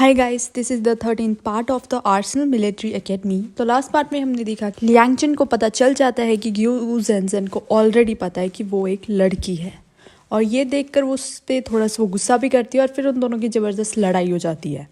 Hi guys, this is the 13th part of the Arsenal military academy. तो last part में हमने देखा कि लियांग चेन को पता चल जाता है कि ग्यू ज़ेनज़ेन को ऑलरेडी पता है कि वो एक लड़की है, और ये देखकर वो उस पर थोड़ा सा वो गुस्सा भी करती है और फिर उन दोनों की ज़बरदस्त लड़ाई हो जाती है।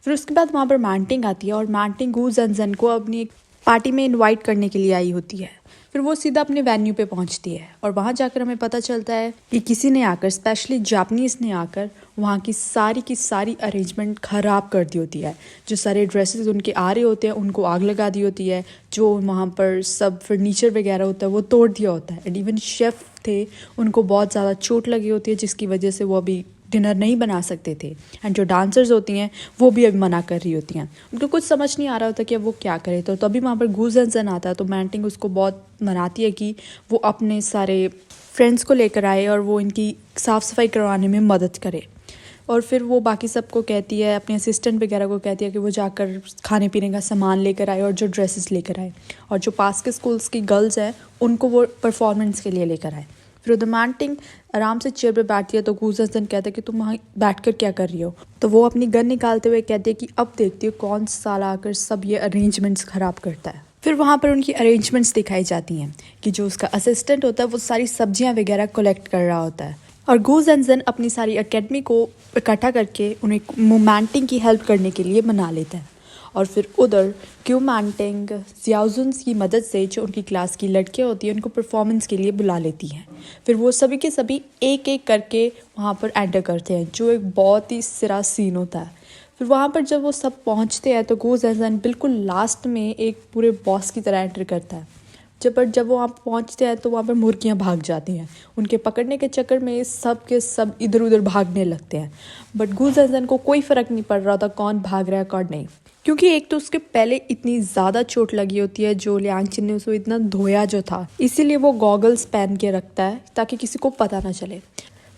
फिर उसके बाद वहाँ पर मैंटिंग आती है और मैंटिंग ग्यू ज़ेनज़ेन को अपनी एक पार्टी में इन्वाइट करने के लिए आई होती है। फिर वो सीधा अपने वेन्यू पे पहुंचती है और वहाँ जाकर हमें पता चलता है कि किसी ने आकर, स्पेशली जापानीज़ ने आकर वहाँ की सारी अरेंजमेंट ख़राब कर दी होती है। जो सारे ड्रेसेस उनके आ रहे होते हैं उनको आग लगा दी होती है, जो वहाँ पर सब फर्नीचर वगैरह होता है वो तोड़ दिया होता है। एंड इवन शेफ़ थे, उनको बहुत ज़्यादा चोट लगी होती है जिसकी वजह से वो अभी डिनर नहीं बना सकते थे। एंड जो डांसर्स होती हैं वो भी अभी मना कर रही होती हैं, उनको कुछ समझ नहीं आ रहा होता कि अब वो क्या करे। तो तभी वहाँ पर ग्यू ज़ेनज़ेन आता है, तो मैंटिंग उसको बहुत मनाती है कि वो अपने सारे फ्रेंड्स को लेकर आए और वो इनकी साफ़ सफाई करवाने में मदद करे। और फिर वो बाकी सबको कहती है, अपने असिस्टेंट वगैरह को कहती है कि वो जाकर खाने पीने का सामान लेकर आए और जो ड्रेसेस लेकर आए, और जो पास के स्कूल्स की गर्ल्स हैं उनको वो परफॉर्मेंस के लिए लेकर आए। फिर उधर मैंटिंग आराम से चेयर पे बैठती है, तो ग्यू ज़ेनज़ेन कहता है कि तुम वहाँ बैठकर क्या कर रही हो। तो वो अपनी गन निकालते हुए कहती है कि अब देखती हो कौन साला आकर सब ये अरेंजमेंट्स ख़राब करता है। फिर वहाँ पर उनकी अरेंजमेंट्स दिखाई जाती हैं कि जो उसका असिस्टेंट होता है वो सारी सब्जियाँ वगैरह कलेक्ट कर रहा होता है, और ग्यू ज़ेनज़ेन अपनी सारी अकेडमी को इकट्ठा करके उन्हें मैंटिंग की हेल्प करने के लिए मना लेता है। और फिर उधर क्यू मैंटिंग ज़ियाओज़ुन की मदद से जो उनकी क्लास की लड़कियां होती हैं उनको परफॉर्मेंस के लिए बुला लेती हैं। फिर वो सभी के सभी एक एक करके वहाँ पर एंटर करते हैं, जो एक बहुत ही सिरा सीन होता है। फिर वहाँ पर जब वो सब पहुँचते हैं तो ग्यू ज़ेनज़ेन बिल्कुल लास्ट में एक पूरे बॉस की तरह एंटर करता है। जब वो वहाँ पहुँचते हैं तो वहाँ पर मुर्गियाँ भाग जाती हैं। उनके पकड़ने के चक्कर में सब के सब इधर उधर भागने लगते हैं, बट ग्यू ज़ेनज़ेन को कोई फ़र्क नहीं पड़ रहा था कौन भाग रहा है कौन नहीं, क्योंकि एक तो उसके पहले इतनी ज़्यादा चोट लगी होती है, जो लियांग चेन ने उसको इतना धोया जो था, इसीलिए वो गॉगल्स पहन के रखता है ताकि किसी को पता ना चले।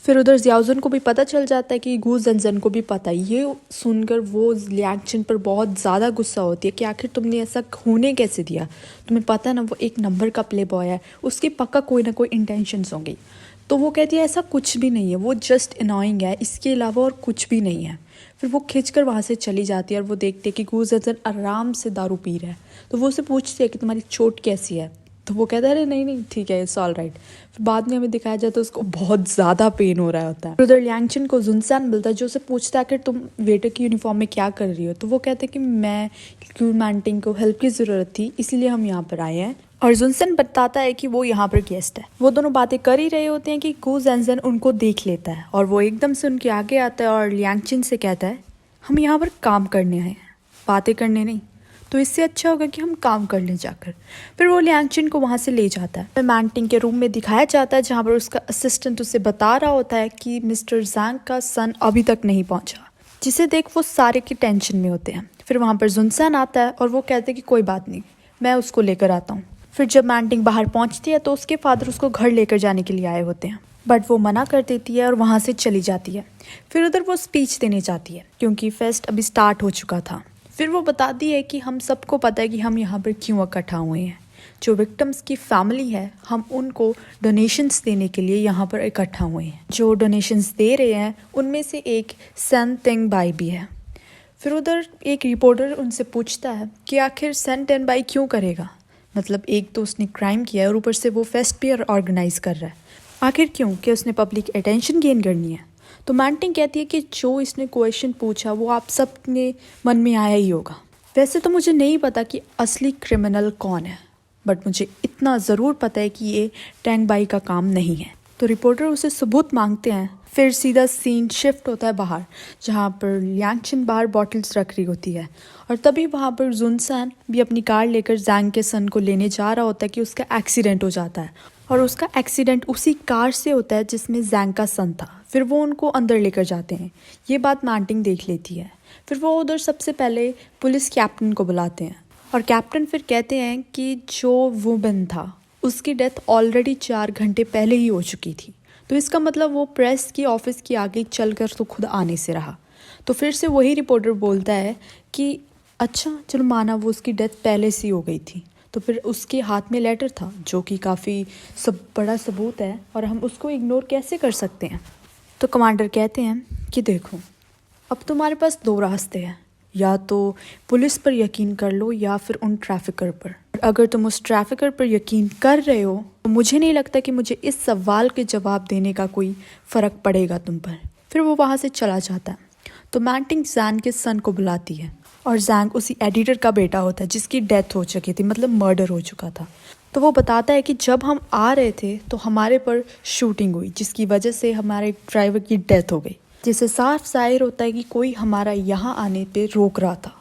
फिर उधर ज़ियाओज़ुन को भी पता चल जाता है कि ग्यू ज़ेनज़ेन को भी पता है। ये सुनकर वो लियांग चेन पर बहुत ज़्यादा गुस्सा होती है कि आखिर तुमने ऐसा होने कैसे दिया, तुम्हें पता है ना वो एक नंबर का प्ले बॉय है, उसकी पक्का कोई ना कोई इंटेंशंस होंगी। तो वो कहती है ऐसा कुछ भी नहीं है, वो जस्ट अनॉइंग है, इसके अलावा और कुछ भी नहीं है। फिर वो खींचकर वहाँ से चली जाती है और वो देखते हैं कि ग्यू ज़ेनज़ेन आराम से दारू पी रहा है। तो वो उसे पूछती है कि तुम्हारी चोट कैसी है, तो वो कहता है अरे नहीं ठीक है, इट्स ऑल राइट। फिर बाद में हमें दिखाया जाता है उसको बहुत ज़्यादा पेन हो रहा होता है। उधर लियांग चेन को ज़ुनसान मिलता है जो उसे पूछता है कि तुम वेटर की यूनिफॉर्म में क्या कर रही हो। तो वो कहते हैं कि मैं क्यू मैंटिंग को हेल्प की ज़रूरत थी इसीलिए हम यहाँ पर आए हैं, और ज़ुनसान बताता है कि वो यहाँ पर गेस्ट है। वो दोनों बातें कर ही रहे होते हैं कि ग्यू ज़ेनज़ेन उनको देख लेता है और वो एकदम से उनके आगे आता है और लियांग चेन से कहता है हम यहाँ पर काम करने आए हैं, बातें करने नहीं, तो इससे अच्छा होगा कि हम काम कर लें जाकर। फिर वो लियांग चेन को वहाँ से ले जाता है। मैंटिंग के रूम में दिखाया जाता है जहाँ पर उसका असिस्टेंट उसे बता रहा होता है कि मिस्टर ज़ैंग का सन अभी तक नहीं पहुँचा, जिसे देख वो सारे की टेंशन में होते हैं। फिर वहाँ पर ज़ुनसान आता है और वो कहते हैं कि कोई बात नहीं, मैं उसको लेकर आता हूँ। फिर जब मैंटिंग बाहर पहुँचती है तो उसके फादर उसको घर लेकर जाने के लिए आए होते हैं, बट वो मना कर देती है और वहाँ से चली जाती है। फिर उधर वो स्पीच देने जाती है क्योंकि फेस्ट अभी स्टार्ट हो चुका था। फिर वो बताती है कि हम सबको पता है कि हम यहाँ पर क्यों इकट्ठा हुए हैं, जो विक्टिम्स की फैमिली है हम उनको डोनेशंस देने के लिए यहाँ पर इकट्ठा हुए हैं। जो डोनेशंस दे रहे हैं उनमें से एक सेन तेंग बाई भी है। फिर उधर एक रिपोर्टर उनसे पूछता है कि आखिर सेन तेंग बाई क्यों करेगा, मतलब एक तो उसने क्राइम किया है और ऊपर से वो फेस्ट भी ऑर्गेनाइज कर रहा है, आखिर क्यों, कि उसने पब्लिक अटेंशन गेन करनी है। तो मैंटिंग कहती है कि जो इसने क्वेश्चन पूछा वो आप सब ने मन में आया ही होगा। वैसे तो मुझे नहीं पता कि असली क्रिमिनल कौन है, बट मुझे इतना ज़रूर पता है कि ये टेंग बाई का काम नहीं है। तो रिपोर्टर उसे सबूत मांगते हैं। फिर सीधा सीन शिफ्ट होता है बाहर, जहाँ पर लियांग चेन बाहर बॉटल्स रख रही होती है, और तभी वहाँ पर ज़ुनसान भी अपनी कार लेकर ज़ैंग के सन को लेने जा रहा होता है कि उसका एक्सीडेंट हो जाता है, और उसका एक्सीडेंट उसी कार से होता है जिसमें ज़ैंग का सन था। फिर वो उनको अंदर लेकर जाते हैं, ये बात मैंटिंग देख लेती है। फिर वो उधर सबसे पहले पुलिस कैप्टन को बुलाते हैं, और कैप्टन फिर कहते हैं कि जो वुमन था उसकी डेथ ऑलरेडी 4 घंटे पहले ही हो चुकी थी, तो इसका मतलब वो प्रेस की ऑफिस की आगे चलकर तो खुद आने से रहा। तो फिर से वही रिपोर्टर बोलता है कि अच्छा चलो माना वो उसकी डेथ पहले से ही हो गई थी, तो फिर उसके हाथ में लेटर था जो कि काफ़ी बड़ा सबूत है और हम उसको इग्नोर कैसे कर सकते हैं। तो कमांडर कहते हैं कि देखो अब तुम्हारे पास दो रास्ते हैं, या तो पुलिस पर यकीन कर लो या फिर उन ट्रैफिकर पर। अगर तुम उस ट्रैफिकर पर यकीन कर रहे हो तो मुझे नहीं लगता कि मुझे इस सवाल के जवाब देने का कोई फ़र्क पड़ेगा तुम पर। फिर वो वहाँ से चला जाता है। तो मैंटिंग जैंग के सन को बुलाती है, और जैंग उसी एडिटर का बेटा होता है जिसकी डेथ हो चुकी थी, मतलब मर्डर हो चुका था। तो वो बताता है कि जब हम आ रहे थे तो हमारे पर शूटिंग हुई, जिसकी वजह से हमारे ड्राइवर की डेथ हो गई, जिससे साफ जाहिर होता है कि कोई हमारा यहाँ आने पे रोक रहा था।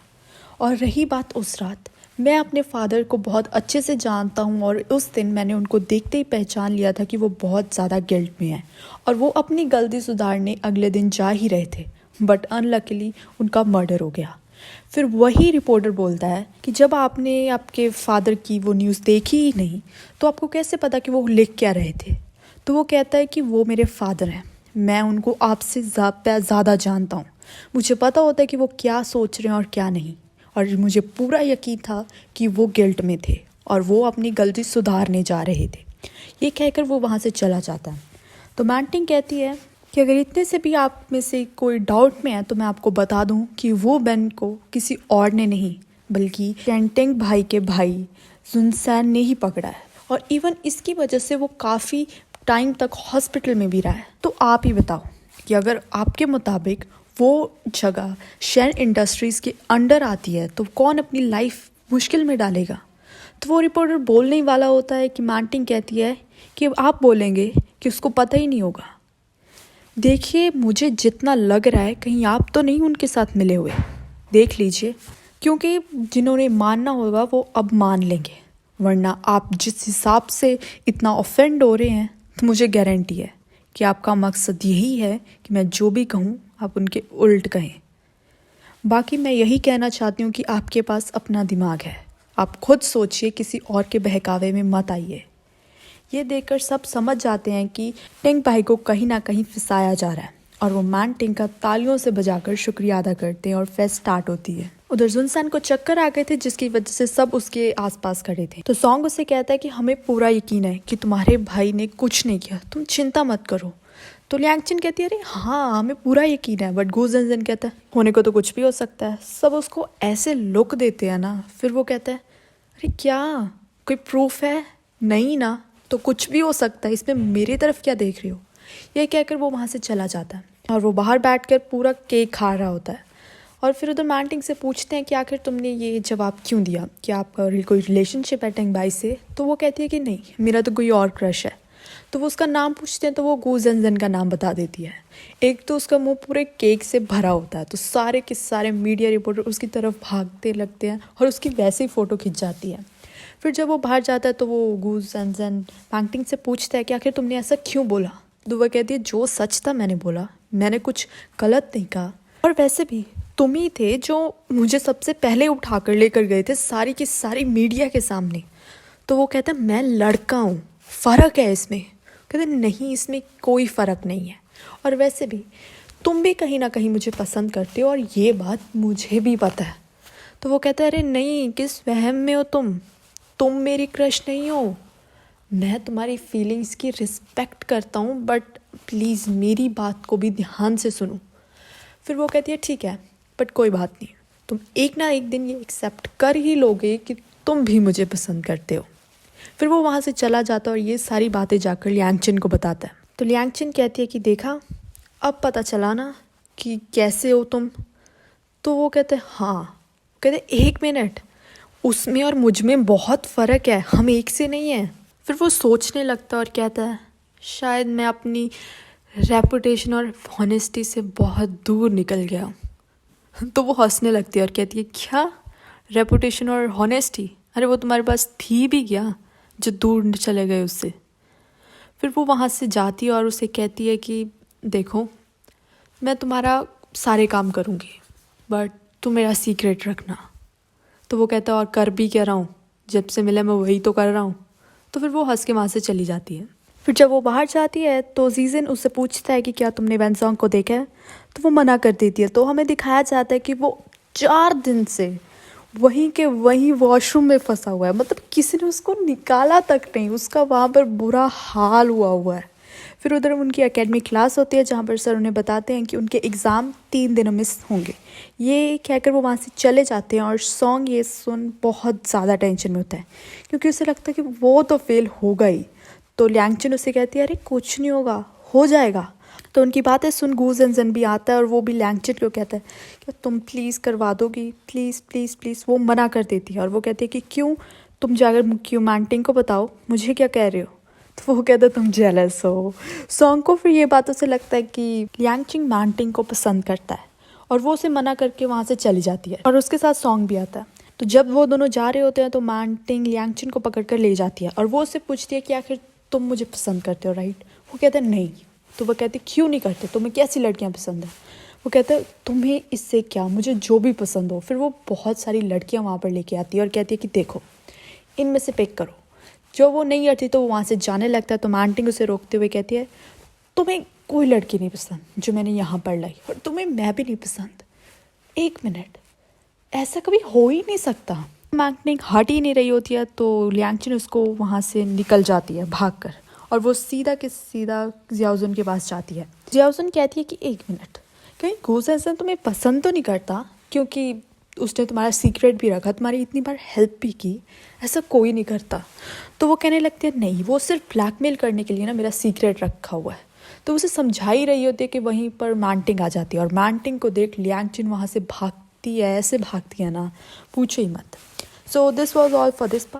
और रही बात उस रात, मैं अपने फादर को बहुत अच्छे से जानता हूँ, और उस दिन मैंने उनको देखते ही पहचान लिया था कि वो बहुत ज़्यादा गिल्ट में हैं, और वो अपनी गलती सुधारने अगले दिन जा ही रहे थे, बट अनलकीली उनका मर्डर हो गया। फिर वही रिपोर्टर बोलता है कि जब आपने आपके फादर की वो न्यूज़ देखी ही नहीं तो आपको कैसे पता कि वो लिख क्या रहे थे। तो वो कहता है कि वो मेरे फादर हैं, मैं उनको आपसे ज़्यादा जानता हूँ, मुझे पता होता है कि वो क्या सोच रहे हैं और क्या नहीं, और मुझे पूरा यकीन था कि वो गिल्ट में थे और वो अपनी गलती सुधारने जा रहे थे। ये कहकर वो वहाँ से चला जाता है। तो मैंटिंग कहती है कि अगर इतने से भी आप में से कोई डाउट में है तो मैं आपको बता दूं कि वो बेन को किसी और ने नहीं बल्कि टेंटेंग भाई के भाई जुनसैन ने ही पकड़ा है, और इवन इसकी वजह से वो काफ़ी टाइम तक हॉस्पिटल में भी रहा है। तो आप ही बताओ कि अगर आपके मुताबिक वो जगह शेन इंडस्ट्रीज़ के अंडर आती है तो कौन अपनी लाइफ मुश्किल में डालेगा। तो वो रिपोर्टर बोलने ही वाला होता है कि मैंटिंग कहती है कि आप बोलेंगे कि उसको पता ही नहीं होगा। देखिए, मुझे जितना लग रहा है कहीं आप तो नहीं उनके साथ मिले हुए, देख लीजिए, क्योंकि जिन्होंने मानना होगा वो अब मान लेंगे, वरना आप जिस हिसाब से इतना ऑफेंड हो रहे हैं तो मुझे गारंटी है कि आपका मकसद यही है कि मैं जो भी कहूँ आप उनके उल्ट कहें। बाकी मैं यही कहना चाहती हूँ कि आपके पास अपना दिमाग है, आप खुद सोचिए, किसी और के बहकावे में मत आइए। ये देखकर सब समझ जाते हैं कि टेंग भाई को कहीं ना कहीं फंसाया जा रहा है, और वो मैंटिंग का तालियों से बजाकर शुक्रिया अदा करते हैं और फेस्ट स्टार्ट होती है। उधर जुनसान को चक्कर आ गए थे जिसकी वजह से सब उसके आसपास खड़े थे। तो सॉन्ग उसे कहता है कि हमें पूरा यकीन है कि तुम्हारे भाई ने कुछ नहीं किया, तुम चिंता मत करो। तो लियांगचिन कहती है अरे हाँ हमें पूरा यकीन है, बट गू जन कहता है होने को तो कुछ भी हो सकता है। सब उसको ऐसे लुक देते हैं ना, फिर वो कहता है अरे क्या कोई प्रूफ है? नहीं ना, तो कुछ भी हो सकता है, इसमें मेरी तरफ क्या देख रही हो। ये कहकर वो वहाँ से चला जाता है, और वो बाहर बैठकर पूरा केक खा रहा होता है। और फिर उधर मैंटिंग से पूछते हैं कि आखिर तुमने ये जवाब क्यों दिया, कि आपका कोई रिलेशनशिप है टेंग भाई से। तो वो कहती है कि नहीं, मेरा तो कोई और क्रश है। तो वो उसका नाम पूछते हैं तो वो गू जन का नाम बता देती है। एक तो उसका मुंह पूरे केक से भरा होता है, तो सारे के सारे मीडिया रिपोर्टर उसकी तरफ भागते लगते हैं और उसकी वैसे ही फ़ोटो खिंच जाती है। फिर जब वो बाहर जाता है तो वो गू जन मैंटिंग से पूछता है कि आखिर तुमने ऐसा क्यों बोला। तो वह कहती है जो सच था मैंने बोला, मैंने कुछ गलत नहीं कहा, और वैसे भी तुम ही थे जो मुझे सबसे पहले उठाकर लेकर गए थे सारी की सारी मीडिया के सामने। तो वो कहता है मैं लड़का हूँ, फ़र्क है इसमें। कहते नहीं, इसमें कोई फ़र्क नहीं है, और वैसे भी तुम भी कहीं ना कहीं मुझे पसंद करते हो और ये बात मुझे भी पता है। तो वो कहता है अरे नहीं, किस वहम में हो तुम मेरी क्रश नहीं हो, मैं तुम्हारी फीलिंग्स की रिस्पेक्ट करता हूँ, बट प्लीज़ मेरी बात को भी ध्यान से सुनो। फिर वो कहती है ठीक है, बट कोई बात नहीं, तुम एक ना एक दिन ये एक्सेप्ट कर ही लोगे कि तुम भी मुझे पसंद करते हो। फिर वो वहाँ से चला जाता है और ये सारी बातें जाकर लियांगचिन को बताता है। तो लियांगचिन कहती है कि देखा, अब पता चला ना कि कैसे हो तुम। तो वो कहते हैं हाँ। कहते एक मिनट, उसमें और मुझ में बहुत फ़र्क है, हम एक से नहीं हैं। फिर वो सोचने लगता है और कहता है शायद मैं अपनी रेपुटेशन और हॉनेस्टी से बहुत दूर निकल गया हूँ। तो वो हंसने लगती है और कहती है क्या रेपुटेशन और हॉनेस्टी, अरे वो तुम्हारे पास थी भी क्या जो दूर चले गए उससे। फिर वो वहाँ से जाती है और उसे कहती है कि देखो मैं तुम्हारा सारे काम करूँगी, बट तुम मेरा सीक्रेट रखना। तो वो कहता है और कर भी क्या रहा हूँ, जब से मिले मैं वही तो कर रहा हूँ। तो फिर वो हंस के वहाँ से चली जाती है। फिर जब वो बाहर जाती है तो जीजन उससे पूछता है कि क्या तुमने वेनसोंग को देखा है। तो वो मना कर देती है। तो हमें दिखाया जाता है कि वो 4 दिन से वहीं के वहीं वॉशरूम में फंसा हुआ है, मतलब किसी ने उसको निकाला तक नहीं, उसका वहाँ पर बुरा हाल हुआ है। फिर उधर उनकी एकेडमिक क्लास होती है जहाँ पर सर उन्हें बताते हैं कि उनके एग्ज़ाम 3 दिनों में होंगे। ये कहकर वो वहाँ से चले जाते हैं और सॉन्ग ये सुन बहुत ज़्यादा टेंशन में होता है क्योंकि उसे लगता है कि वो तो फेल होगा ही। तो ल्यांगचन उसे कहती है अरे कुछ नहीं होगा, हो जाएगा। तो उनकी बातें सुन गू ज़ेनज़ेन भी आता है और वो भी ल्यांगचन को कहता है कि तुम प्लीज़ करवा दोगी, प्लीज़ प्लीज़ प्लीज़। वो मना कर देती है और वो कहती है कि क्यों, तुम जाकर क्यों मैंटिंग को बताओ, मुझे क्या कह रहे हो। तो वो कहता है तुम जेलस हो। सॉन्ग को फिर ये बातों से लगता है कि ल्यांगचिन मैंटिंग को पसंद करता है और वो उसे मना करके वहाँ से चली जाती है और उसके साथ सॉन्ग भी आता है। तो जब वो दोनों जा रहे होते हैं तो मैंटिंग ल्यांगचिन को पकड़ कर ले जाती है और वो उससे पूछती है कि आखिर तुम मुझे पसंद करते हो राइट। वो कहता है नहीं। तो वो कहती क्यों नहीं करते, तुम्हें कैसी लड़कियाँ पसंद है। वो कहता है तुम्हें इससे क्या, मुझे जो भी पसंद हो। फिर वो बहुत सारी लड़कियाँ वहाँ पर लेके आती है और कहती है कि देखो इनमें से पिक करो। जो वो नहीं करती तो वो वहाँ से जाने लगता है। तो मैंटिंग उसे रोकते हुए कहती है तुम्हें कोई लड़की नहीं पसंद जो मैंने यहाँ पर लाई, और तुम्हें मैं भी नहीं पसंद। 1 मिनट, ऐसा कभी हो ही नहीं सकता। मैंटिंग हट ही नहीं रही होती है तो ल्यांगचिन उसको वहाँ से निकल जाती है भागकर और वो सीधा के सीधा जियाओजुन के पास जाती है। जियाओजुन कहती है कि 1 मिनट, कहीं गू ज़ेनज़ेन तुम्हें पसंद तो नहीं करता, क्योंकि उसने तुम्हारा सीक्रेट भी रखा, तुम्हारी इतनी बार हेल्प भी की, ऐसा कोई नहीं करता। तो वो कहने लगती है नहीं, वो सिर्फ ब्लैकमेल करने के लिए ना मेरा सीक्रेट रखा हुआ है। तो उसे समझा ही रही होती है कि वहीं पर मैंटिंग आ जाती है और मैंटिंग को देख ल्यांगचिन वहाँ से भागती है, ऐसे भागती है ना पूछो ही मत। So this was all for this part.